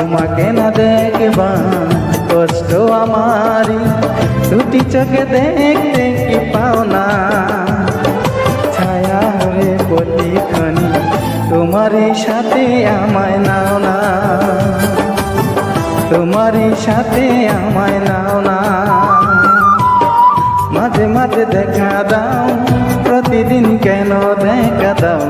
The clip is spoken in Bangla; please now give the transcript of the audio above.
তোমাকে না দেখবা কষ্ট আমারই, দুটি চোখে দেখতে কি পাও না, ছায়া হয়ে প্রতিক্ষণি তোমারই সাথে আমায় নাও না, তোমারই সাথে আমায় নাও না। মাঝে মাঝে দেখা দাও, প্রতিদিন কেন দেখা দাও